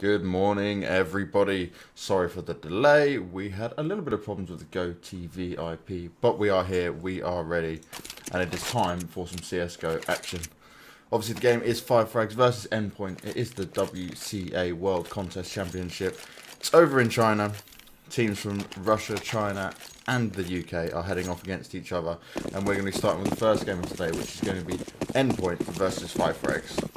Good morning, everybody. Sorry for the delay. We had a little bit of problems with the Go TV IP, but we are here, we are ready, and it is time for some CSGO action. Obviously, the game is 5Frags versus Endpoint. It is the WCA World Contest Championship. It's over in China. Teams from Russia, China, and the UK are heading off against each other, and we're going to be starting with the first game of today, which is going to be Endpoint versus 5Frags.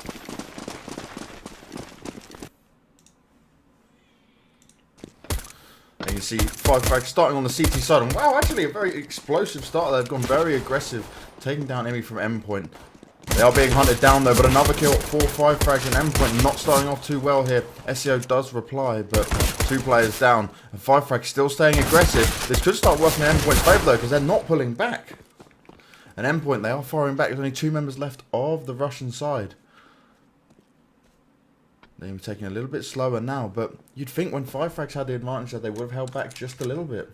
And you can see 5Frags starting on the CT side, and wow, actually a very explosive start. They've gone very aggressive, taking down Emmy from Endpoint. They are being hunted down though, but another kill for 5Frags, and Endpoint not starting off too well here. SEO does reply, but 2 players down, and 5Frags still staying aggressive. This could start working in Endpoint's favour though, because they're not pulling back. And Endpoint, they are firing back. There's only 2 members left of the Russian side. They're taking a little bit slower now, but you'd think when 5Frags had the advantage that they would have held back just a little bit.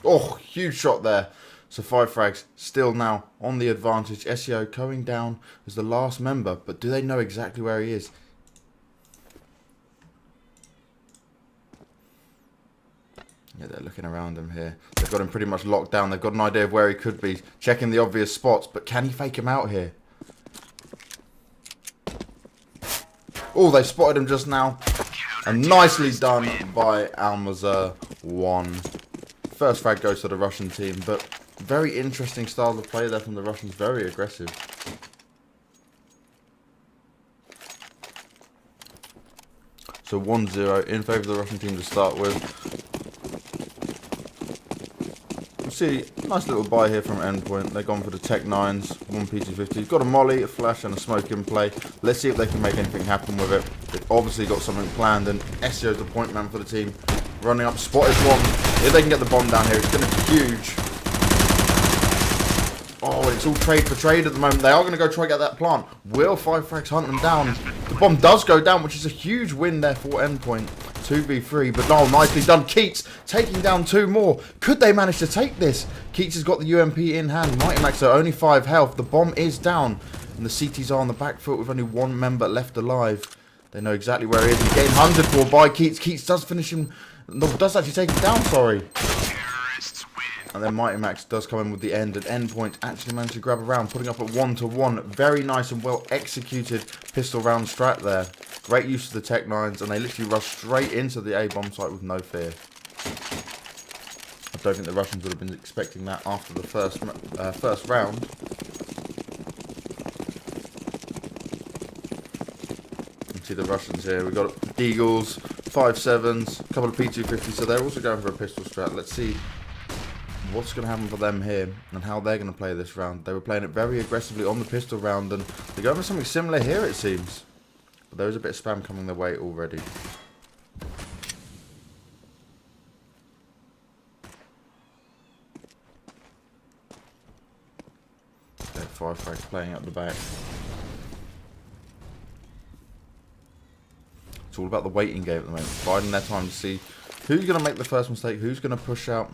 Oh, huge shot there. So 5Frags still now on the advantage. SEO going down as the last member, but do they know exactly where he is? Yeah, they're looking around him here. They've got him pretty much locked down. They've got an idea of where he could be. Checking the obvious spots, but can he fake him out here? Oh, they spotted him just now. And nicely done by Almazur 1. First frag goes to the Russian team, but very interesting style of play there from the Russians. Very aggressive. So 1-0 in favour of the Russian team to start with. See, nice little buy here from Endpoint. They've gone for the Tech 9s, 1 P250. Got a molly, a flash, and a smoke in play. Let's see if they can make anything happen with it. They've obviously got something planned, and SEO's the point man for the team. Running up, spotted one. If they can get the bomb down here, it's going to be huge. Oh, it's all trade for trade at the moment. They are going to go try to get that plant. Will 5Frags hunt them down? The bomb does go down, which is a huge win there for Endpoint. 2v3, but no, nicely done. Keats taking down 2 more. Could they manage to take this? Keats has got the UMP in hand. Mighty Max are only 5 health. The bomb is down, and the CTs are on the back foot with only 1 member left alive. They know exactly where he is. He's getting hunted for by Keats. Keats does finish him. No, does actually take him down, sorry. And then Mighty Max does come in with the end, and Endpoint actually managed to grab a round, putting up at 1-1. Very nice and well executed pistol round strat there. Great use of the Tech 9s, and they literally rush straight into the A-bomb site with no fear. I don't think the Russians would have been expecting that after the first round. You can see the Russians here. We've got Deagles, 5.7s, a couple of P250s, so they're also going for a pistol strat. Let's see what's going to happen for them here and how they're going to play this round. They were playing it very aggressively on the pistol round, and they're going for something similar here, it seems. But there is a bit of spam coming their way already. Okay, 5Frags playing up the back. It's all about the waiting game at the moment, biding their time to see who's going to make the first mistake, who's going to push out.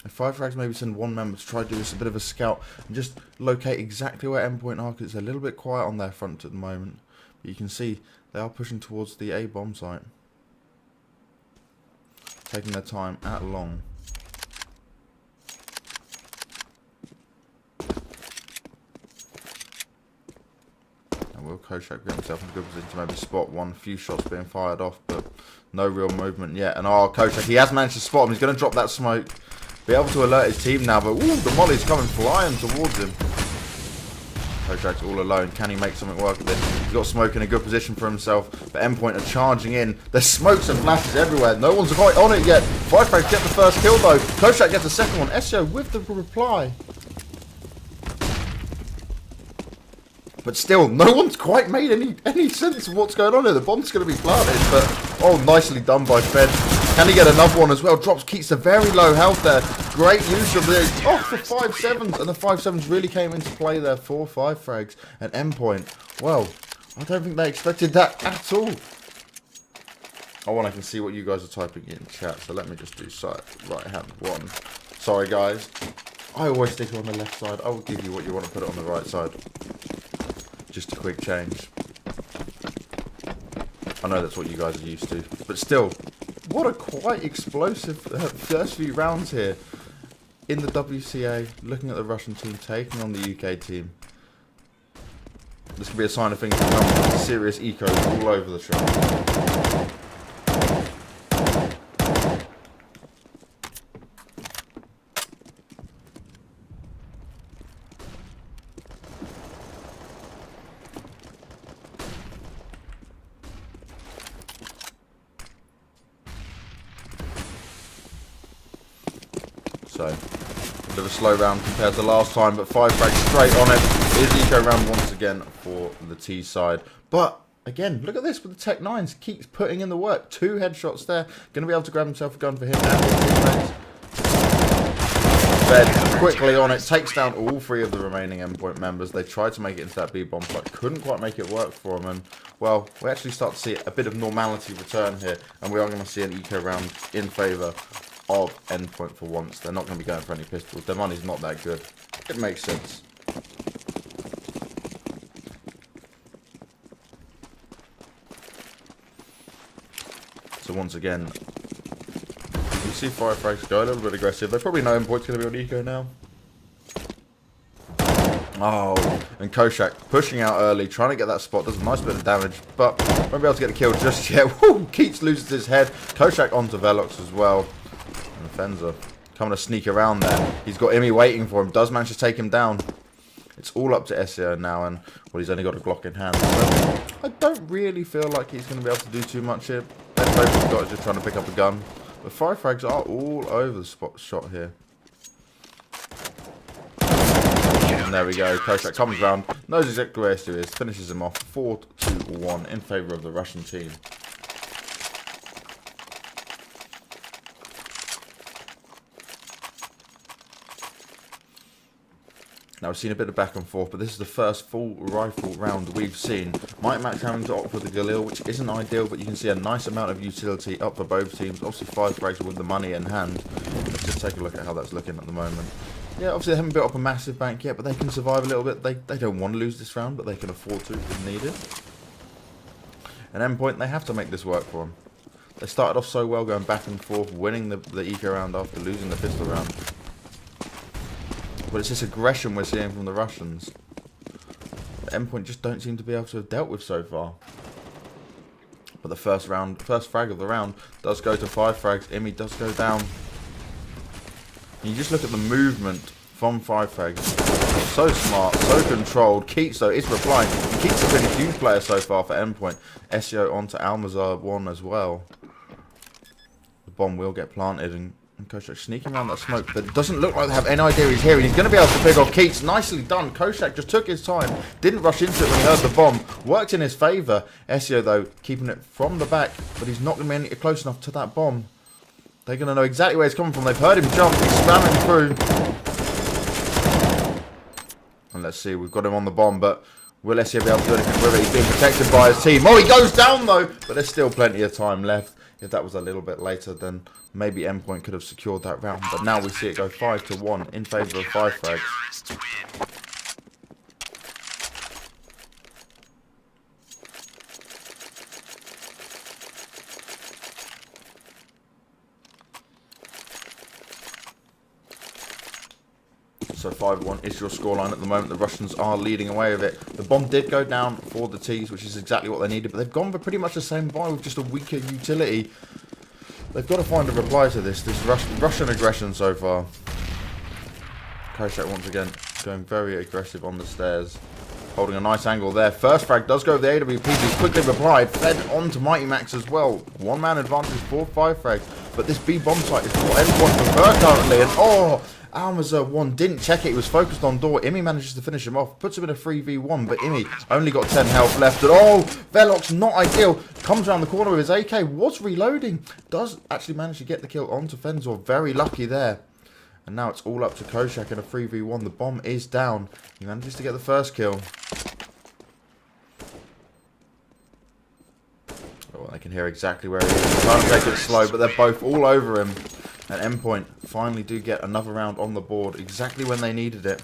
If 5Frags maybe send 1 member to try to do this a bit of a scout and just locate exactly where Endpoint are, because it's a little bit quiet on their front at the moment. But you can see they are pushing towards the A bomb site, taking their time at long. And will Koshak get himself in a good position to maybe spot one? A few shots being fired off, but no real movement yet. And oh, Koshak, he has managed to spot him. He's going to drop that smoke. Be able to alert his team now, but ooh, the molly's coming flying towards him. Koshak's all alone. Can he make something work of this? He's got smoke in a good position for himself, but Endpoint are charging in. There's smokes and flashes everywhere. No one's quite on it yet. 5Frags get the first kill though. Koshak gets the second one. SEO with the reply. But still, no one's quite made any sense of what's going on here. The bomb's going to be planted, but oh, nicely done by Fed. Can he get another one as well? Drops Keats a very low health there. Great use of the the 5.7s, and the 5.7s really came into play there for 5Frags and Endpoint. Well, I don't think they expected that at all. Oh, and I can see what you guys are typing in chat, so let me just do side right hand 1. Sorry guys, I always stick it on the left side. I will give you what you want to put it on the right side. Just a quick change. I know that's what you guys are used to. But still, what a quite explosive first few rounds here in the WCA. Looking at the Russian team taking on the UK team. This could be a sign of things to come. Serious ecos all over the shop. So, a bit of a slow round compared to last time, but 5Frags straight on it. Is eco round once again for the T side. But, again, look at this with the Tech 9s. Keeps putting in the work. 2 headshots there. Going to be able to grab himself a gun for him and his teammates. Fed quickly on it. Takes down all 3 of the remaining Endpoint members. They tried to make it into that B-bomb, but couldn't quite make it work for them. And, well, we actually start to see a bit of normality return here. And we are going to see an eco round in favour of Endpoint for once. They're not going to be going for any pistols. Their money's not that good. It makes sense. So once again, you see 5Frags go a little bit aggressive. They probably know Endpoint's going to be on eco now. Oh, and Koshak pushing out early, trying to get that spot. Does a nice bit of damage, but won't be able to get the kill just yet. Woo! Keats loses his head. Koshak onto Velox as well. And Fenza coming to sneak around there. He's got Imi waiting for him. Does manage to take him down. It's all up to SEO now, and well, he's only got a Glock in hand. So I don't really feel like he's going to be able to do too much here. Best hope he's got is just trying to pick up a gun. But 5Frags are all over the spot shot here. And there we go. Koshak comes round, knows exactly where SEO is, finishes him off 4-1 in favour of the Russian team. Now, we've seen a bit of back and forth, but this is the first full rifle round we've seen. Mighty Max having to opt for the Galil, which isn't ideal, but you can see a nice amount of utility up for both teams. Obviously, 5Frags with the money in hand. Let's just take a look at how that's looking at the moment. Yeah, obviously they haven't built up a massive bank yet, but they can survive a little bit. They don't want to lose this round, but they can afford to if needed. And Endpoint, they have to make this work for them. They started off so well, going back and forth, winning the eco round after losing the pistol round. But it's this aggression we're seeing from the Russians that Endpoint just don't seem to be able to have dealt with so far. But the first frag of the round does go to 5Frags. Imi does go down. And you just look at the movement from 5Frags. So smart, so controlled. Keats, though, is replying. Keats has been a huge player so far for Endpoint. SEO onto Almazar 1 as well. The bomb will get planted, and Koshak sneaking around that smoke, but it doesn't look like they have any idea he's here. And he's going to be able to pick off Keats. Nicely done. Koshak just took his time. Didn't rush into it when he heard the bomb. Worked in his favour. SEO, though, keeping it from the back, but he's not going to be any close enough to that bomb. They're going to know exactly where it's coming from. They've heard him jump. He's spamming through. And let's see. We've got him on the bomb, but will SEO be able to do anything with it? He's being protected by his team. Oh, he goes down, though. But there's still plenty of time left. If that was a little bit later, then maybe Endpoint could have secured that round. But now we see it go 5-1 in favour of 5Frags. So 5-1 is your scoreline at the moment. The Russians are leading away with it. The bomb did go down for the T's, which is exactly what they needed. But they've gone for pretty much the same buy with just a weaker utility. They've got to find a reply to this Russian aggression so far. Koshak once again going very aggressive on the stairs. Holding a nice angle there. First frag does go with the AWP. He's quickly replied. Fed on to Mighty Max as well. One man advantage for 5Frags. But this B bomb site is what Endpoint prefer currently. And oh, Almazar 1 didn't check it. He was focused on door. Imi manages to finish him off. Puts him in a 3v1. But Imi only got 10 health left. And oh, Velox not ideal. Comes around the corner with his AK. Was reloading. Does actually manage to get the kill onto Fenzor. Very lucky there. And now it's all up to Koshak in a 3v1. The bomb is down. He manages to get the first kill. Oh, they can hear exactly where he is. Trying to take it slow, but they're both all over him. And Endpoint finally do get another round on the board exactly when they needed it.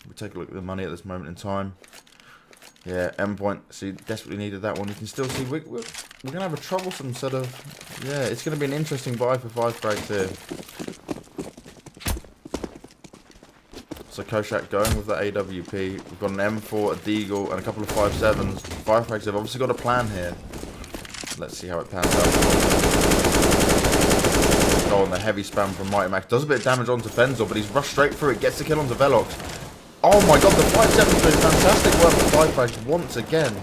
We take a look at the money at this moment in time. Yeah, Endpoint. See, desperately needed that one. You can still see we're going to have a troublesome sort of... Yeah, it's going to be an interesting buy for 5Frags here. So Koshak going with the AWP. We've got an M4, a Deagle, and a couple of 5.7s. 5Frags have obviously got a plan here. Let's see how it pans out. Oh, and the heavy spam from Mighty Max. Does a bit of damage onto Fenzel, but he's rushed straight through it. Gets the kill onto Velox. Oh my god, the 5.7's doing fantastic work for 5Frags once again.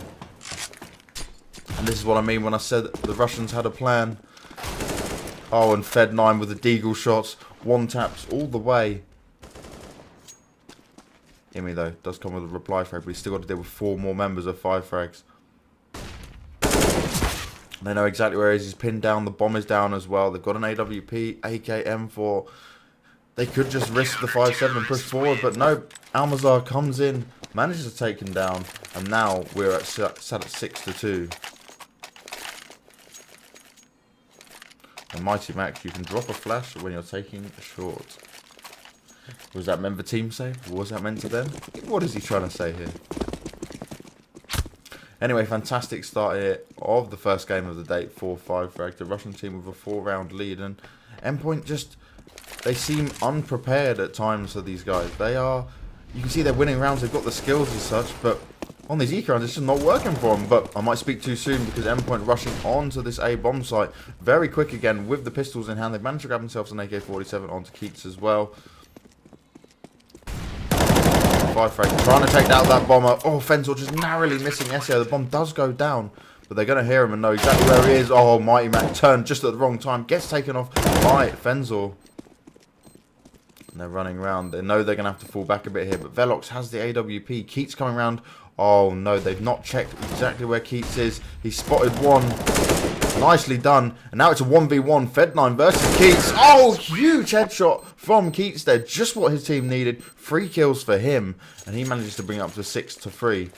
And this is what I mean when I said that the Russians had a plan. Oh, and Fed 9 with the Deagle shots. One taps all the way. Imi though, does come with a reply frag, but he's still got to deal with 4 more members of 5Frags. They know exactly where he is. He's pinned down. The bomb is down as well. They've got an AWP, AK, M4. They could just risk the 5.7 and push forward, but no. Almazar comes in, manages to take him down, and now we're sat at 6-2. And Mighty Max, you can drop a flash when you're taking a short. Was that meant for team save? Was that meant to them? What is he trying to say here? Anyway, fantastic start here of the first game of the day for 5Frags. The Russian team with a 4-round lead, and Endpoint just... They seem unprepared at times for these guys. They are... You can see they're winning rounds, they've got the skills and such, but on these eco rounds, it's just not working for them. But I might speak too soon because Endpoint rushing onto this A bomb site. Very quick again with the pistols in hand. They've managed to grab themselves an AK-47 onto Keats as well. 5Frags trying to take out that bomber. Oh, Fenzel just narrowly missing SEO. The bomb does go down, but they're going to hear him and know exactly where he is. Oh, Mighty Mac turned just at the wrong time. Gets taken off by Fenzel. And they're running around. They know they're going to have to fall back a bit here. But Velox has the AWP. Keats coming around. Oh, no. They've not checked exactly where Keats is. He's spotted one. Nicely done. And now it's a 1v1. Fed9 versus Keats. Oh, huge headshot from Keats there. Just what his team needed. 3 kills for him. And he manages to bring it up to 6-3.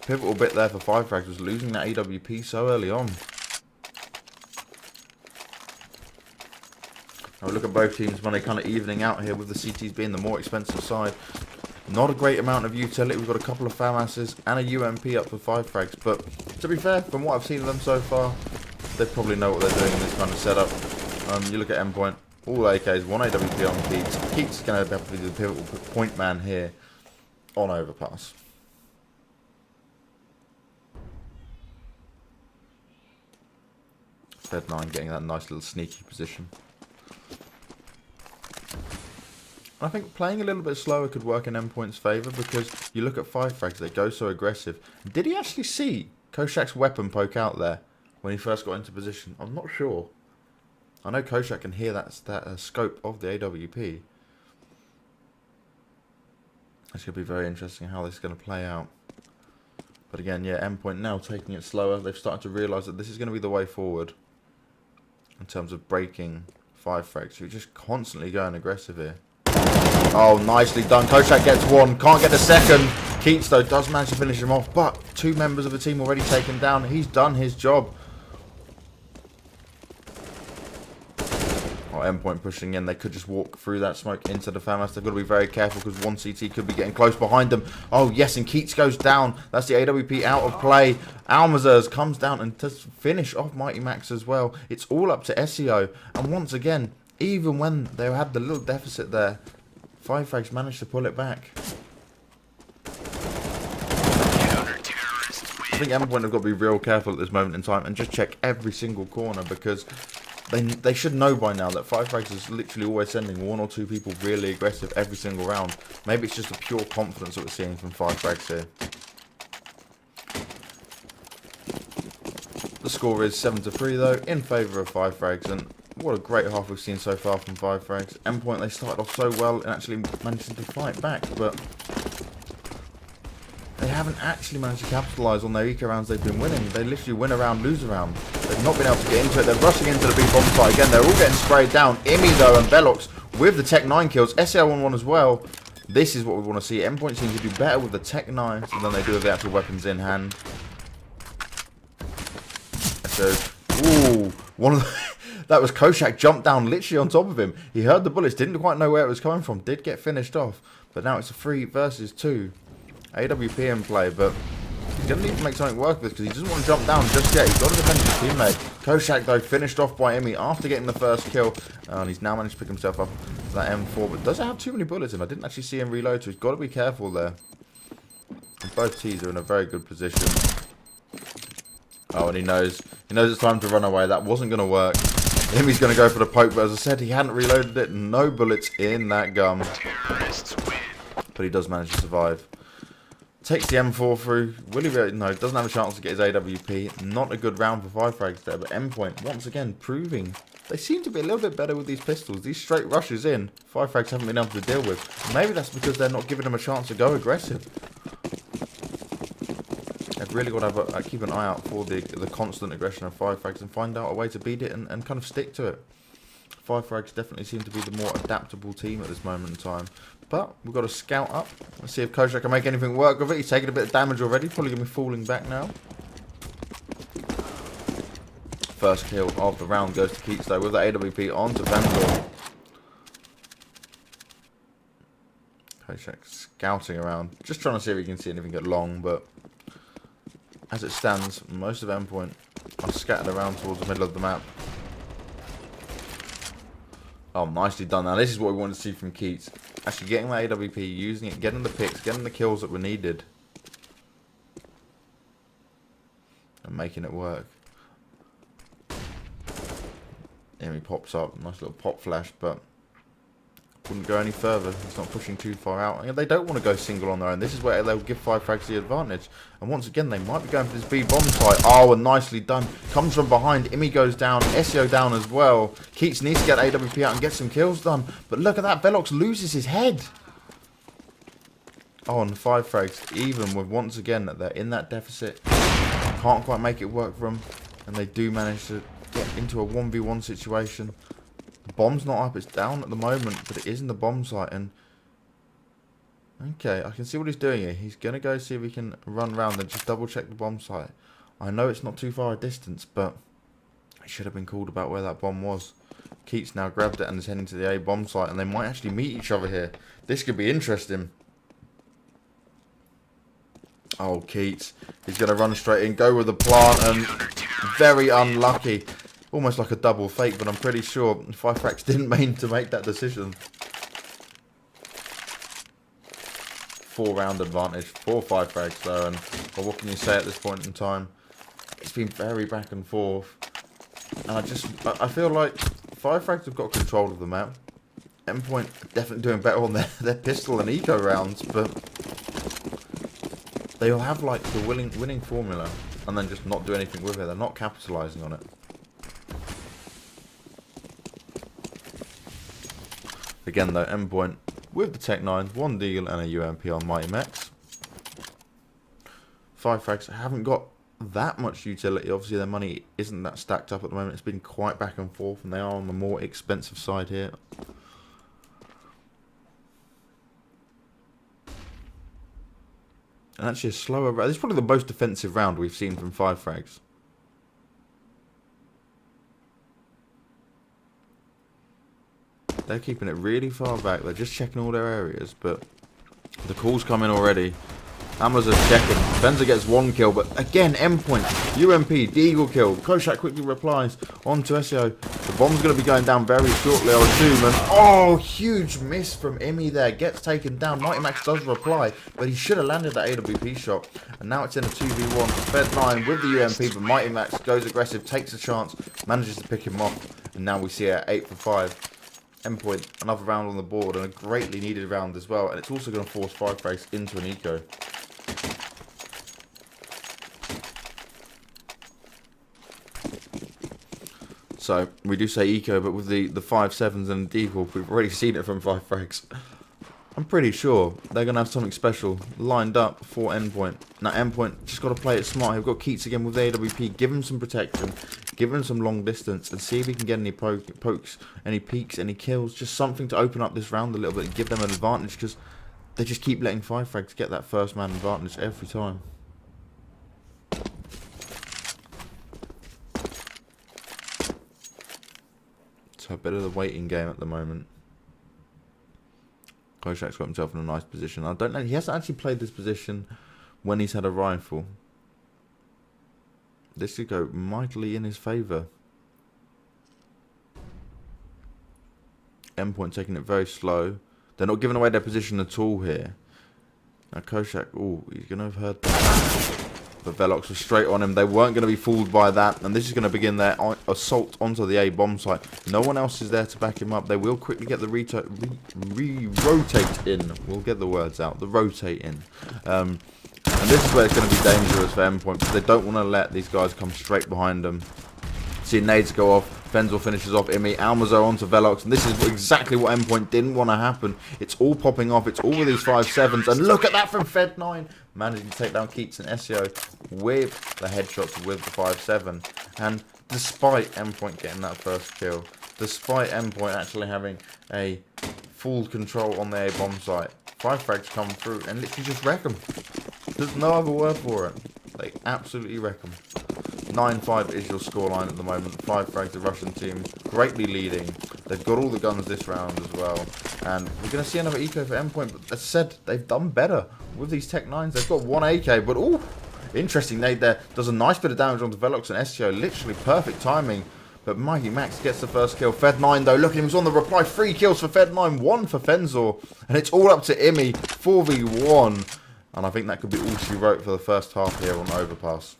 Pivotal bit there for 5Frags was losing that AWP so early on. Now look at both teams when they're kind of evening out here with the CTs being the more expensive side. Not a great amount of utility. We've got a couple of FAMASs and a UMP up for 5Frags. But to be fair, from what I've seen of them so far, they probably know what they're doing in this kind of setup. You look at Endpoint, all AKs, 1 AWP on Keats. Keats is going to have to be the pivotal point man here on overpass. Fed9 getting that nice little sneaky position. I think playing a little bit slower could work in Endpoint's favour because you look at 5Frags, they go so aggressive. Did he actually see Koshak's weapon poke out there when he first got into position? I'm not sure. I know Koshak can hear that scope of the AWP. It's going to be very interesting how this is going to play out. But again, yeah, Endpoint now taking it slower. They've started to realise that this is going to be the way forward in terms of breaking 5Frags. You're just constantly going aggressive here. Oh, nicely done. Koshak gets 1. Can't get the second. Keats, though, does manage to finish him off. But 2 members of the team already taken down. He's done his job. Oh, Endpoint pushing in. They could just walk through that smoke into the FAMAS. They've got to be very careful because 1 CT could be getting close behind them. Oh, yes, and Keats goes down. That's the AWP out of play. Almazars comes down and to finish off Mighty Max as well. It's all up to SEO. And once again, even when they had the little deficit there, 5Frags managed to pull it back. I think Endpoint have got to be real careful at this moment in time and just check every single corner because they should know by now that 5Frags is literally always sending 1 or 2 people really aggressive every single round. Maybe it's just a pure confidence that we're seeing from 5Frags here. The score is 7-3 though, in favour of 5Frags, and what a great half we've seen so far from 5Frags. Endpoint, they started off so well and actually managing to fight back, but they haven't actually managed to capitalise on their eco rounds they've been winning. They literally win a round, lose a round. They've not been able to get into it. They're rushing into the big bomb site again. They're all getting sprayed down. Imi though and Velox with the Tech 9 kills. SL on 1 as well. This is what we want to see. Endpoint seems to do better with the Tech 9s than they do with the actual weapons in hand. So, ooh, one of the... That was Koshak jumped down literally on top of him. He heard the bullets, didn't quite know where it was coming from. Did get finished off. But now it's a 3 versus 2. AWP in play, but he's going to need to make something work with this because he doesn't want to jump down just yet. He's got to defend his teammate. Koshak, though, finished off by Emmy after getting the first kill. And he's now managed to pick himself up to that M4, but doesn't have too many bullets in. I didn't actually see him reload, so he's got to be careful there. And both T's are in a very good position. Oh, and he knows it's time to run away. That wasn't going to work. Emmy's going to go for the poke, but as I said, he hadn't reloaded it. No bullets in that gun. But he does manage to survive. Takes the M4 through. Will he really? No, doesn't have a chance to get his AWP. Not a good round for 5Frags there, but Endpoint, once again, proving they seem to be a little bit better with these pistols. These straight rushes in, 5Frags haven't been able to deal with. Maybe that's because they're not giving them a chance to go aggressive. They've really got to have keep an eye out for the constant aggression of 5Frags and find out a way to beat it and kind of stick to it. 5Frags definitely seem to be the more adaptable team at this moment in time. But we've got a scout up. Let's see if Koshak can make anything work with it. He's taking a bit of damage already. Probably going to be falling back now. First kill of the round goes to Keats though with the AWP onto Vendor. Koshak scouting around. Just trying to see if he can see anything at long, but as it stands, most of Endpoint are scattered around towards the middle of the map. Oh, nicely done. Now, this is what we wanted to see from Keats. Actually getting that AWP, using it, getting the picks, getting the kills that were needed. And making it work. Here he pops up. Nice little pop flash, but wouldn't go any further. He's not pushing too far out. And they don't want to go single on their own. This is where they'll give 5Frags the advantage. And once again, they might be going for this B bomb site. Oh, and nicely done. Comes from behind. Immy goes down. SEO down as well. Keats needs to get AWP out and get some kills done. But look at that. Velox loses his head. Oh, and 5Frags, even with once again that they're in that deficit, can't quite make it work for them. And they do manage to get into a 1v1 situation. The bomb's not up, it's down at the moment, but it is in the bomb site. And okay, I can see what he's doing here. He's going to go see if he can run around and just double check the bomb site. I know it's not too far a distance, but it should have been called about where that bomb was. Keats now grabbed it and is heading to the A bomb site, and they might actually meet each other here. This could be interesting. Oh, Keats. He's going to run straight in, go with the plant, and very unlucky. Almost like a double fake, but I'm pretty sure 5Frags didn't mean to make that decision. 4-round advantage for 5Frags though, and well, what can you say at this point in time? It's been very back and forth. And I feel like 5Frags have got control of the map. Endpoint definitely doing better on their pistol and eco rounds, but they'll have like the winning formula and then just not do anything with it. They're not capitalising on it. Again though, Endpoint with the Tech 9, 1 deal and a UMP on Mighty Max. 5Frags haven't got that much utility. Obviously their money isn't that stacked up at the moment. It's been quite back and forth and they are on the more expensive side here. And actually a slower round. This is probably the most defensive round we've seen from 5Frags. They're keeping it really far back. They're just checking all their areas, but the call's coming already. Hammers are checking. Fenza gets 1 kill, but again, Endpoint, UMP, Deagle kill. Koshak quickly replies onto SEO. The bomb's going to be going down very shortly, I would assume. And oh, huge miss from Immy there. Gets taken down. Mighty Max does reply, but he should have landed that AWP shot. And now it's in a 2v1. Fed 9 with the UMP, but Mighty Max goes aggressive, takes a chance, manages to pick him off. And now we see it 8 for 5. Endpoint, another round on the board, and a greatly needed round as well. And it's also going to force 5Frags into an eco. So, we do say eco, but with the 5.7s and default, we've already seen it from 5Frags. I'm pretty sure they're going to have something special lined up for Endpoint. Now, Endpoint just got to play it smart. We've got Keats again with the AWP. Give him some protection. Give him some long distance. And see if he can get any pokes, any peeks, any kills. Just something to open up this round a little bit and give them an advantage. Because they just keep letting 5Frags get that first man advantage every time. So a bit of the waiting game at the moment. Koshak's got himself in a nice position. I don't know. He hasn't actually played this position when he's had a rifle. This could go mightily in his favour. Endpoint taking it very slow. They're not giving away their position at all here. Now Koshak, oh, he's going to have heard that. But Velox was straight on him. They weren't going to be fooled by that. And this is going to begin their assault onto the A bomb site. No one else is there to back him up. They will quickly get the rotate in. We'll get the words out. The rotate in. And this is where it's going to be dangerous for Endpoint, because they don't want to let these guys come straight behind them. See nades go off. Fenzel finishes off Imi. Almazo onto Velox. And this is exactly what Endpoint didn't want to happen. It's all popping off. It's all with these 5-7s. And look at that from Fed9. Managing to take down Keats and SEO with the headshots with the 5-7. And despite Endpoint getting that first kill, despite Endpoint actually having a full control on their bomb site, 5Frags come through and literally just wreck them. There's no other word for it. They absolutely wreck them. 9-5 is your scoreline at the moment. 5Frags, the Russian team, greatly leading. They've got all the guns this round as well. And we're going to see another eco for Endpoint. But as I said, they've done better with these Tech 9s. They've got one AK, but ooh, interesting nade there. Does a nice bit of damage onto Velox and STO. Literally perfect timing. But Mikey Max gets the first kill. Fed9 though, look at him, he's on the reply. 3 kills for Fed9, 1 for Fenzor. And it's all up to Imi, 4v1. And I think that could be all she wrote for the first half here on Overpass.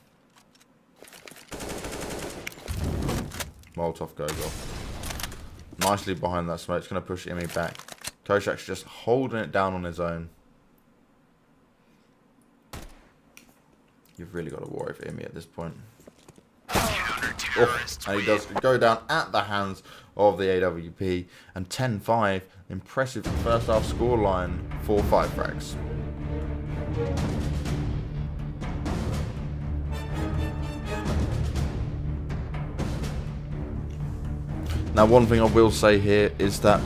Molotov goes off. Nicely behind that smoke. It's going to push Imi back. Koshak's just holding it down on his own. You've really got to worry for Imi at this point. Oh, and he does go down at the hands of the AWP. And 10-5. Impressive first half scoreline for 5Frags. Now, one thing I will say here is that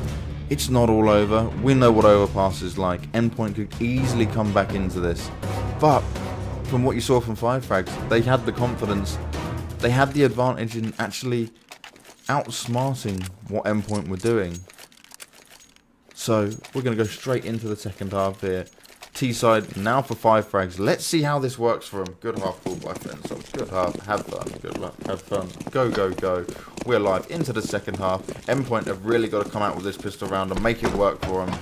it's not all over. We know what Overpass is like. Endpoint could easily come back into this. But from what you saw from 5Frags, they had the confidence. They had the advantage in actually outsmarting what Endpoint were doing. So we're going to go straight into the second half here. T-side now for 5Frags. Let's see how this works for him. Good half pulled by Fenzel. Good half. Have fun. Good luck. Have fun. Go, go, go. We're live into the second half. Endpoint have really got to come out with this pistol round and make it work for him.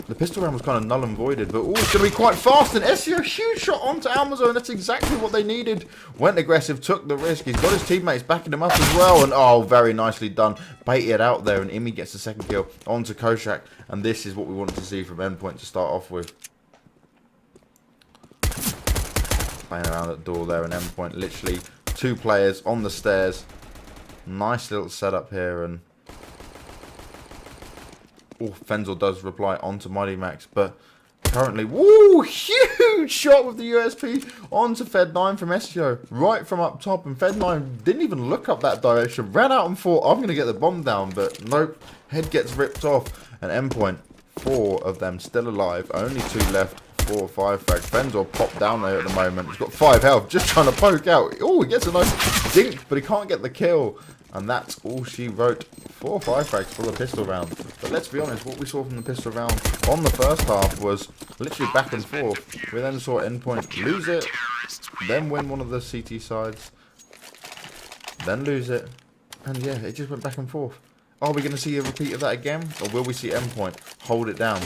The pistol round was kind of null and voided, but it's going to be quite fast. And SEO, huge shot onto Amazon. That's exactly what they needed. Went aggressive, took the risk. He's got his teammates backing him up as well. And oh, very nicely done. Baited out there, and Imi gets the second kill onto Koshak. And this is what we wanted to see from Endpoint to start off with. Playing around at the door there, and Endpoint literally 2 players on the stairs. Nice little setup here, and oh, Fenzel does reply onto Mighty Max, but currently, woo, huge shot with the USP onto Fed9 from SEO, right from up top, and Fed9 didn't even look up that direction, ran out and thought, I'm going to get the bomb down, but nope, head gets ripped off, and Endpoint, 4 of them still alive, only 2 left. 4 or 5Frags. Fenzel popped down there at the moment. He's got 5 health, just trying to poke out. Oh, he gets a nice dink, but he can't get the kill. And that's all she wrote for 5Frags for the pistol round. But let's be honest, what we saw from the pistol round on the first half was literally back and forth. We then saw Endpoint lose it, then win one of the CT sides, then lose it. And yeah, it just went back and forth. Are we going to see a repeat of that again? Or will we see Endpoint hold it down?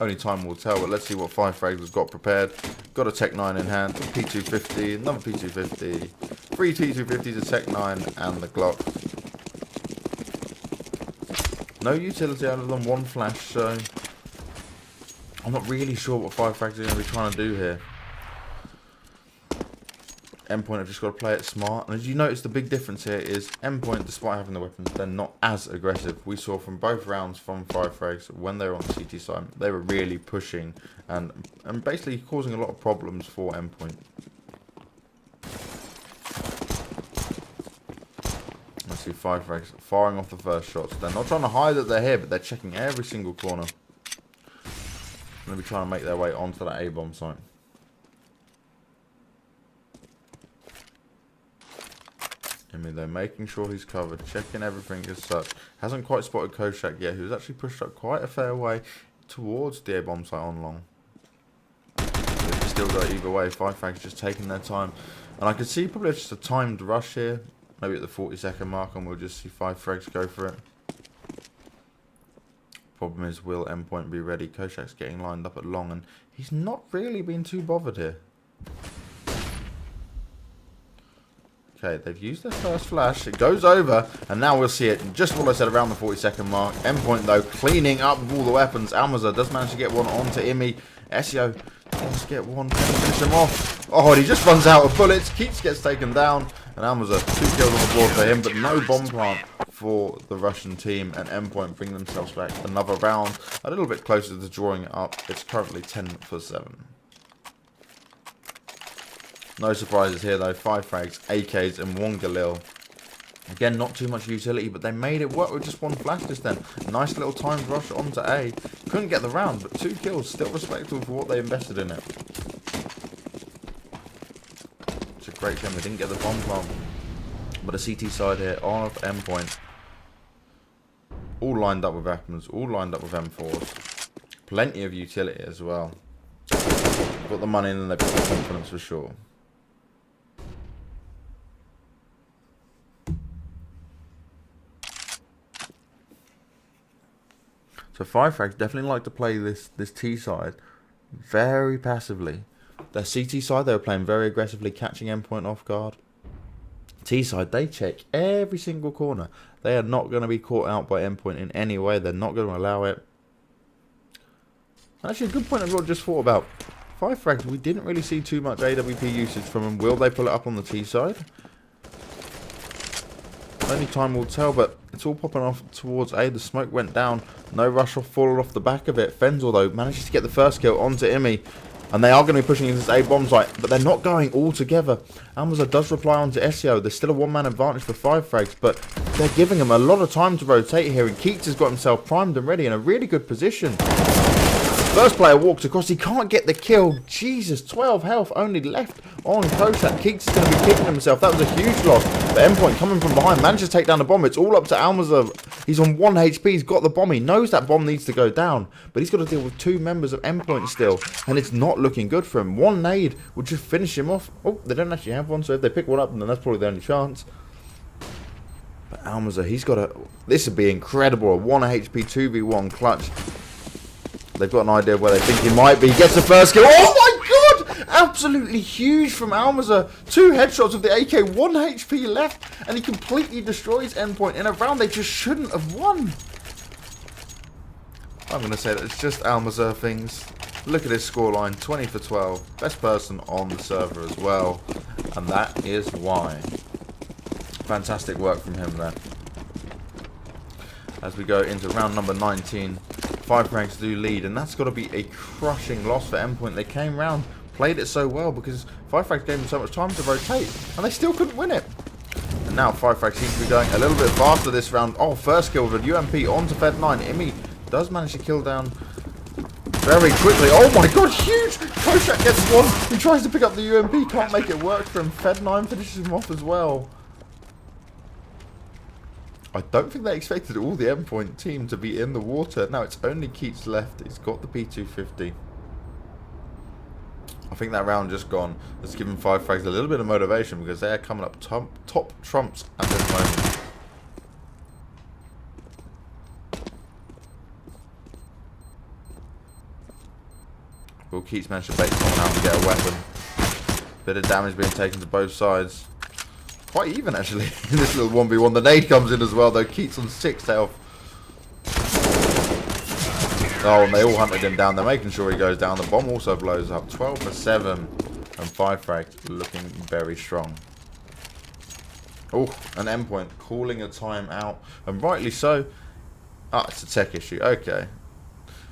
Only time will tell, but let's see what 5Frags has got prepared. Got a Tech 9 in hand, P250, another P250, 3 P250s, a Tech 9, and the Glock. No utility other than 1 flash, so I'm not really sure what 5Frags are going to be trying to do here. Endpoint have just got to play it smart. And as you notice, the big difference here is Endpoint, despite having the weapons, they're not as aggressive. We saw from both rounds from 5Frags, when they were on the CT side, they were really pushing and basically causing a lot of problems for Endpoint. Let's see 5Frags firing off the first shots. They're not trying to hide that they're here, but they're checking every single corner. They'll be trying to make their way onto that A-bomb site. They're making sure he's covered, checking everything as such. Hasn't quite spotted Koshak yet, who's actually pushed up quite a fair way towards the A-bomb site on long. They've still got either way. 5Frags just taking their time. And I could see probably just a timed rush here. Maybe at the 40-second mark, and we'll just see 5Frags go for it. Problem is, will Endpoint be ready? Koshak's getting lined up at long, and he's not really been too bothered here. Okay, they've used their first flash. It goes over, and now we'll see it. Just what I said, around the 40-second mark. Endpoint, though, cleaning up all the weapons. Almaza does manage to get one onto Imi. SEO does get one. Finish him off. Oh, and he just runs out of bullets. Keats gets taken down. And Almaza, 2 kills on the board for him, but no bomb plant for the Russian team. And Endpoint bring themselves back another round. A little bit closer to drawing it up. It's currently 10-7. No surprises here though. 5Frags, AKs, and 1 Galil. Again, not too much utility, but they made it work with just 1 flash just then. Nice little timed rush onto A. Couldn't get the round, but 2 kills. Still respectable for what they invested in it. It's a great shame they didn't get the bomb plant. But a CT side here of Endpoint. All lined up with weapons, all lined up with M4s. Plenty of utility as well. Got the money and then they put the confidence for sure. So 5Frags definitely like to play this T side very passively. Their CT side, they were playing very aggressively, catching Endpoint off guard. T side, they check every single corner. They are not going to be caught out by Endpoint in any way. They're not going to allow it. Actually, a good point I've just thought about. 5Frags, we didn't really see too much AWP usage from them. Will they pull it up on the T side? Only time will tell, but it's all popping off towards A. The smoke went down. No rush off, falling off the back of it. Fenzel, though, manages to get the first kill onto Imi. And they are going to be pushing into this A bomb site, but they're not going all together. Almaza does reply onto SEO. There's still a 1-man advantage for 5Frags, but they're giving him a lot of time to rotate here. And Keats has got himself primed and ready in a really good position. First player walks across. He can't get the kill. Jesus, 12 health only left on Koshak. Keats is going to be kicking himself. That was a huge loss. But Endpoint coming from behind manages to take down the bomb. It's all up to Almaza. He's on 1 HP. He's got the bomb. He knows that bomb needs to go down. But he's got to deal with 2 members of Endpoint still. And it's not looking good for him. 1 nade would just finish him off. Oh, they don't actually have one. So if they pick one up, then that's probably the only chance. But Almaza, he's got a... This would be incredible. A 1 HP 2v1 clutch. They've got an idea of where they think he might be. He gets the first kill. Oh my god! Absolutely huge from Almaza. 2 headshots of the AK. 1 HP left. And he completely destroys Endpoint in a round they just shouldn't have won. I'm going to say that it's just Almaza things. Look at his scoreline. 20 for 12. Best person on the server as well. And that is why. Fantastic work from him there. As we go into round number 19. 5Frags do lead, and that's got to be a crushing loss for Endpoint. They came round, played it so well because 5Frags gave them so much time to rotate, and they still couldn't win it. And now 5Frags seems to be going a little bit faster this round. Oh, first kill with a UMP onto Fed9. Imi does manage to kill down very quickly. Oh my god, huge! Koshak gets one. He tries to pick up the UMP, can't make it work for him. Fed9 finishes him off as well. I don't think they expected all the Endpoint team to be in the water. Now it's only Keats left. He's got the P250. I think that round just gone. Let's give 5Frags a little bit of motivation because they're coming up top trumps at this moment. Will Keats manage to bait someone out and get a weapon? Bit of damage being taken to both sides. Quite even actually in this little 1v1. The nade comes in as well though. Keats on 6 health. Oh, and they all hunted him down. They're making sure he goes down. The bomb also blows up. 12 for 7. And 5Frags looking very strong. Oh, an Endpoint calling a timeout. And rightly so. Ah, it's a tech issue. Okay.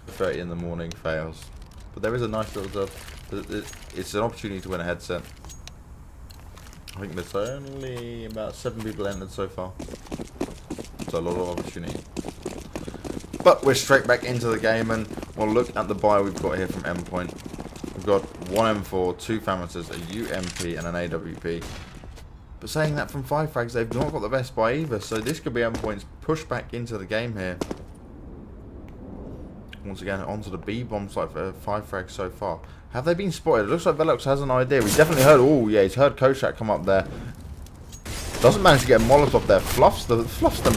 30 in the morning fails. But there is a nice little... It's an opportunity to win a headset. I think there's only about 7 people entered so far. It's a lot of opportunity. But we're straight back into the game and we'll look at the buy we've got here from Endpoint. We've got 1 M4, 2 Famiters, a UMP and an AWP. But saying that from 5Frags, they've not got the best buy either. So this could be Endpoint's push back into the game here. once again onto the B bomb site for 5Frags so far. Have they been spotted? It looks like Velox has an idea. We definitely heard, oh yeah, he's heard Koshak come up there. Doesn't manage to get a Molotov there. Fluffs the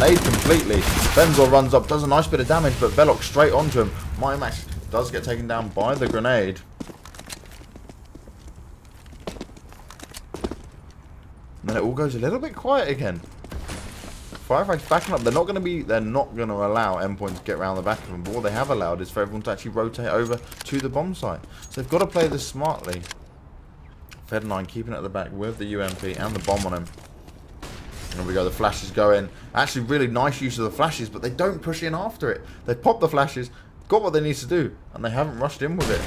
nade completely. Benzor runs up, does a nice bit of damage, but Velox straight onto him. Max does get taken down by the grenade. And then it all goes a little bit quiet again. 5Frags backing up. They're not going to allow Endpoint to get around the back of them. But what they have allowed is for everyone to actually rotate over to the bomb site. So they've got to play this smartly. Fed9 keeping it at the back with the UMP and the bomb on him. Here we go, the flashes go in. Actually, really nice use of the flashes, but they don't push in after it. They pop the flashes, got what they need to do, and they haven't rushed in with it.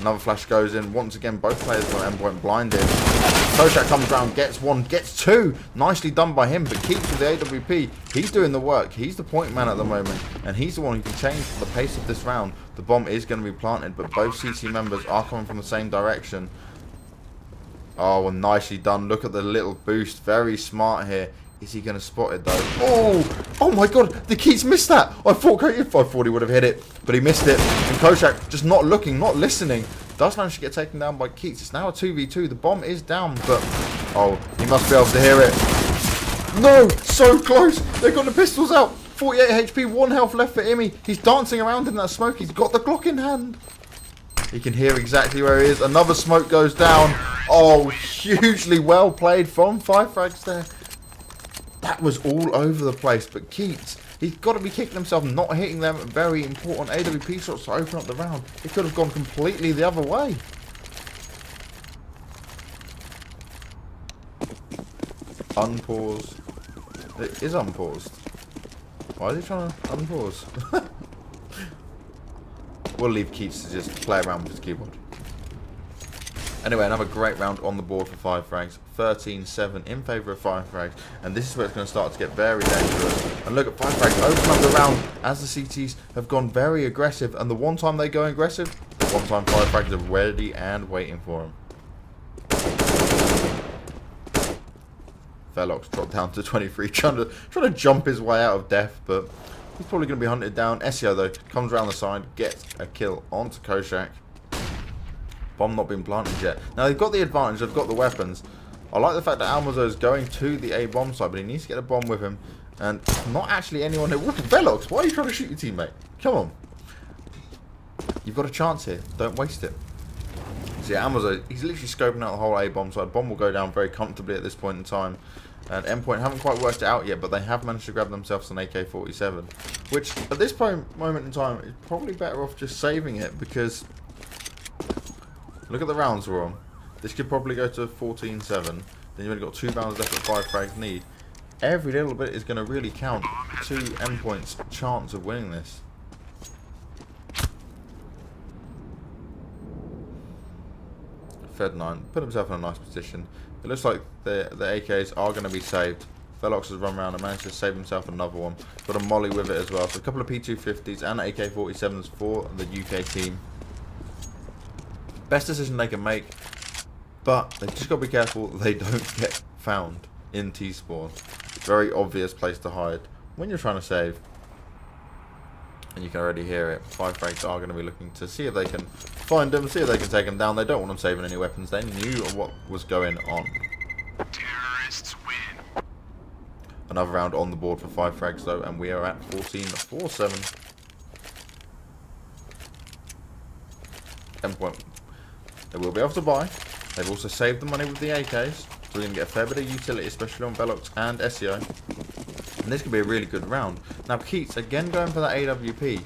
Another flash goes in. Once again, both players on Endpoint blinded. Koshak comes around, gets one, gets two. Nicely done by him, but keeps with the AWP. He's doing the work. He's the point man at the moment, and he's the one who can change the pace of this round. The bomb is going to be planted, but both CT members are coming from the same direction. Oh, well, nicely done. Look at the little boost. Very smart here. Is he going to spot it, though? Oh my God. The Keats missed that. I thought he would have hit it, but he missed it. And Koshak just not looking, not listening. Does manage to get taken down by Keats. It's now a 2v2. The bomb is down, but... oh, he must be able to hear it. No! So close! They've got the pistols out. 48 HP, 1 health left for Imi. He's dancing around in that smoke. He's got the Glock in hand. He can hear exactly where he is. Another smoke goes down. Oh, hugely well played from 5Frags there. That was all over the place. But Keats, he's got to be kicking himself not hitting them very important AWP shots to open up the round. It could have gone completely the other way. Unpause. It is unpaused. Why is he trying to unpause? We'll leave Keats to just play around with his keyboard. Anyway, another great round on the board for 5Frags. 13-7 in favour of 5Frags. And this is where it's going to start to get very dangerous. And look at 5Frags open up the round as the CTs have gone very aggressive. And the one time they go aggressive, the one time 5Frags are ready and waiting for them. Velox dropped down to 23, trying to jump his way out of death, but he's probably going to be hunted down. SEO, though, comes around the side, gets a kill onto Koshak. Bomb not been planted yet. Now, they've got the advantage, they've got the weapons. I like the fact that Almazo is going to the A bomb side, but he needs to get a bomb with him. And not actually anyone here. What, Velox, why are you trying to shoot your teammate? Come on. You've got a chance here. Don't waste it. See, Almazo, he's literally scoping out the whole A bomb side. Bomb will go down very comfortably at this point in time. And Endpoint haven't quite worked it out yet, but they have managed to grab themselves an AK-47. Which, at this moment in time, is probably better off just saving it, because... look at the rounds we're on. This could probably go to 14-7. Then you've only got 2 rounds left that 5Frags need. Every little bit is going to really count to Endpoint's chance of winning this. Fed9 put himself in a nice position. It looks like the AKs are going to be saved. Velox has run around and managed to save himself another one. Got a molly with it as well. So a couple of P250s and AK-47s for the UK team. Best decision they can make, but they've just got to be careful they don't get found in T-spawn. Very obvious place to hide when you're trying to save. And you can already hear it. 5Frags are going to be looking to see if they can find them, see if they can take them down. They don't want them saving any weapons. They knew what was going on. Terrorists win. Another round on the board for 5Frags though, and we are at 14-4-7. Endpoint. They will be able to buy. They've also saved the money with the AKs, so we're going to get a fair bit of utility, especially on Velox and SEO. And this could be a really good round. Now Keats, again going for that AWP.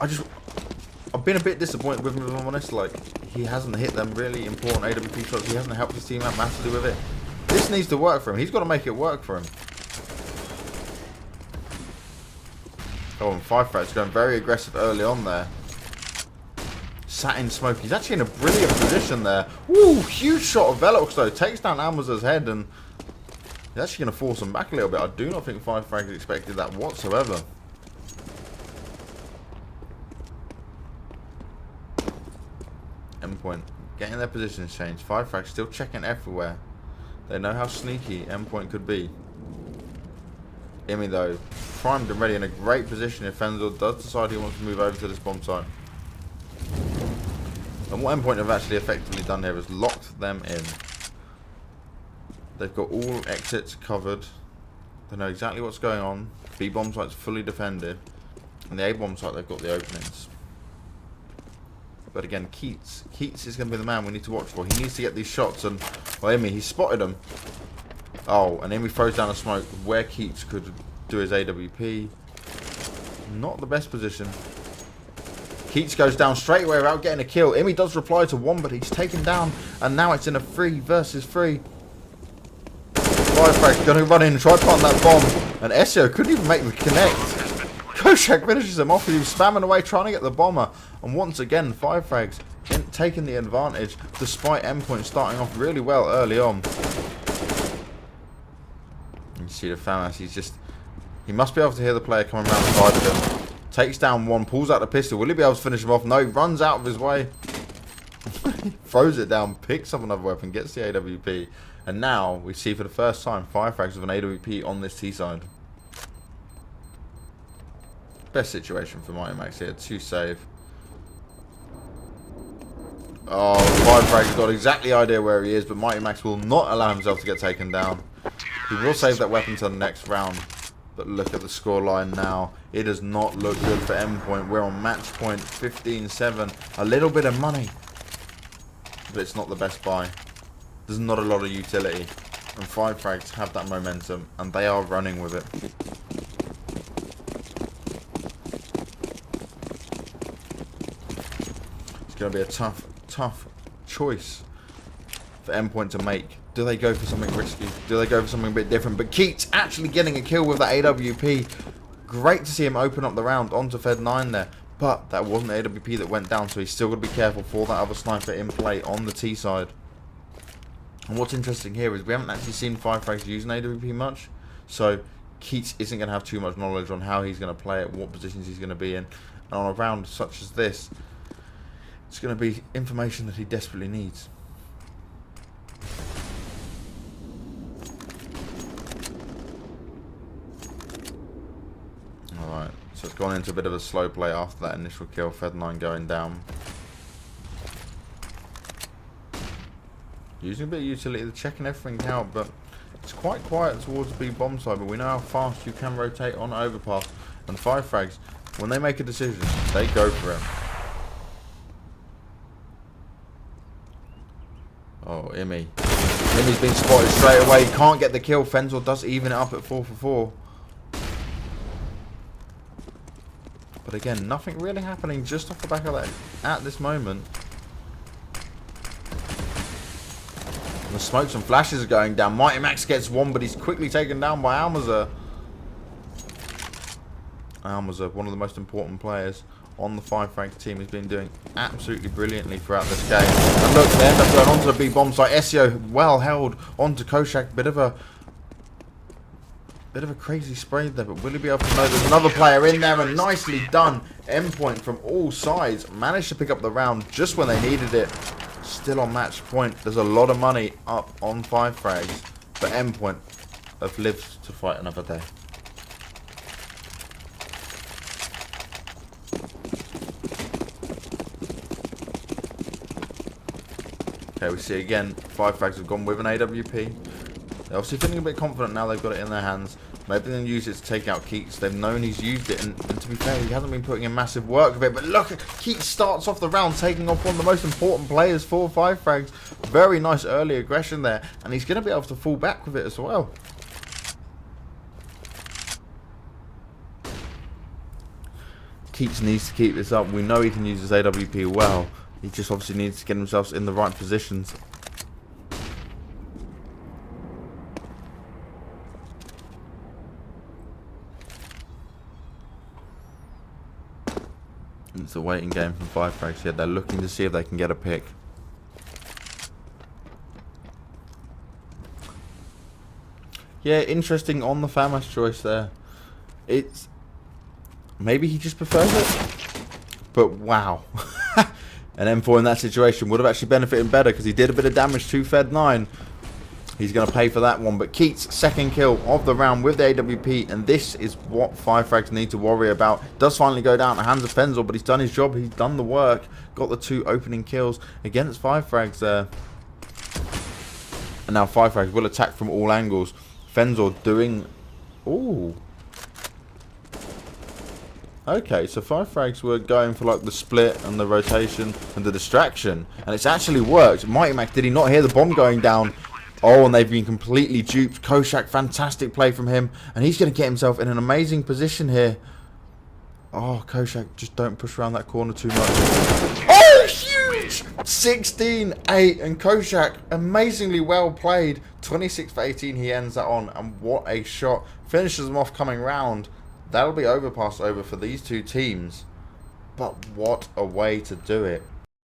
I've been a bit disappointed with him, if I'm honest. Like, he hasn't hit them really important AWP shots. He hasn't helped his team out massively with it. This needs to work for him. He's got to make it work for him. Oh, and 5Frags going very aggressive early on there. Sat in smoke. He's actually in a brilliant position there. Woo! Huge shot of Velox though. Takes down Almazo's head, and he's actually going to force him back a little bit. I do not think 5Frags expected that whatsoever. Endpoint getting their positions changed. 5Frags still checking everywhere. They know how sneaky Endpoint could be. Imi though, primed and ready in a great position if Fenzor does decide he wants to move over to this bomb site. And what Endpoint have actually effectively done here is locked them in. They've got all exits covered. They know exactly what's going on. B bomb site's fully defended. And the A bomb site, they've got the openings. But again, Keats is going to be the man we need to watch for. He needs to get these shots. And, well, Imi, he spotted them. Oh, and Imi throws down a smoke where Keats could do his AWP. Not the best position. Keats goes down straight away without getting a kill. Imi does reply to one, but he's taken down. And now it's in a 3 versus 3. 5Frags going to run in and try to plant that bomb. And Ezio couldn't even make the connect. Koshak finishes him off. He was spamming away trying to get the bomber. And once again, 5Frags taking the advantage despite Endpoint starting off really well early on. You see the FAMAS, he must be able to hear the player coming around the side of him. Takes down one, pulls out the pistol. Will he be able to finish him off? No, he runs out of his way. Throws it down, picks up another weapon, gets the AWP. And now we see for the first time 5Frags with an AWP on this T side. Best situation for Mighty Max here, 2 save. Oh, 5Frags got exactly the idea where he is, but Mighty Max will not allow himself to get taken down. He will save that weapon to the next round. But look at the scoreline now. It does not look good for Endpoint. We're on match point 15-7. A little bit of money. But it's not the best buy. There's not a lot of utility. And 5Frags have that momentum. And they are running with it. It's going to be a tough choice for Endpoint to make. Do they go for something risky? Do they go for something a bit different? But Keats actually getting a kill with that AWP. Great to see him open up the round onto Fed 9 there. But that wasn't the AWP that went down, so he's still got to be careful for that other sniper in play on the T side. And what's interesting here is we haven't actually seen 5Frags use an AWP much. So Keats isn't going to have too much knowledge on how he's going to play it, what positions he's going to be in. And on a round such as this, it's going to be information that he desperately needs. Alright, so it's gone into a bit of a slow play after that initial kill, Fed 9 going down. Using a bit of utility, they're checking everything out, but it's quite quiet towards the B bomb side, but we know how fast you can rotate on overpass. And 5Frags, when they make a decision, they go for it. Oh, Imi. Imi's been spotted straight away. He can't get the kill. Fenzor does even it up at 4 for 4. But again, nothing really happening just off the back of that at this moment. And the smokes and flashes are going down. Mighty Max gets one, but he's quickly taken down by Almazer. Almazer, one of the most important players on the 5Frags team, has been doing absolutely brilliantly throughout this game. And look, they end up going onto the B bomb site. Ezio well held onto Koshak. Bit of a crazy spray there, but will he be able to know there's another player in there? And nicely done. Endpoint from all sides managed to pick up the round just when they needed it. Still on match point. There's a lot of money up on 5Frags, but Endpoint have lived to fight another day. Okay, we see again, 5Frags have gone with an AWP. They're obviously feeling a bit confident now they've got it in their hands. Maybe they'll use it to take out Keats. They've known he's used it, and to be fair, he hasn't been putting in massive work with it. But look, Keats starts off the round taking off one of the most important players for 5Frags. Very nice early aggression there, and he's going to be able to fall back with it as well. Keats needs to keep this up. We know he can use his AWP well. He just obviously needs to get himself in the right positions. It's a waiting game from 5Frags here. They're looking to see if they can get a pick. Yeah, interesting on the FAMAS choice there. It's... maybe he just prefers it. But wow. And M4 in that situation would have actually benefited better because he did a bit of damage to Fed 9. He's going to pay for that one. But Keats, second kill of the round with the AWP. And this is what 5Frags need to worry about. Does finally go down to hands of Fenzor, but he's done his job. He's done the work. Got the 2 opening kills against 5Frags there. And now 5Frags will attack from all angles. Fenzor doing... Ooh. Okay, so 5Frags were going for like the split and the rotation and the distraction. And it's actually worked. Mighty Mac, did he not hear the bomb going down? Oh, and they've been completely duped. Koshak, fantastic play from him. And he's going to get himself in an amazing position here. Oh, Koshak, just don't push around that corner too much. Oh, huge! 16-8. And Koshak, amazingly well played. 26 for 18, he ends that on. And what a shot. Finishes them off coming round. That'll be overpass over for these two teams. But what a way to do it.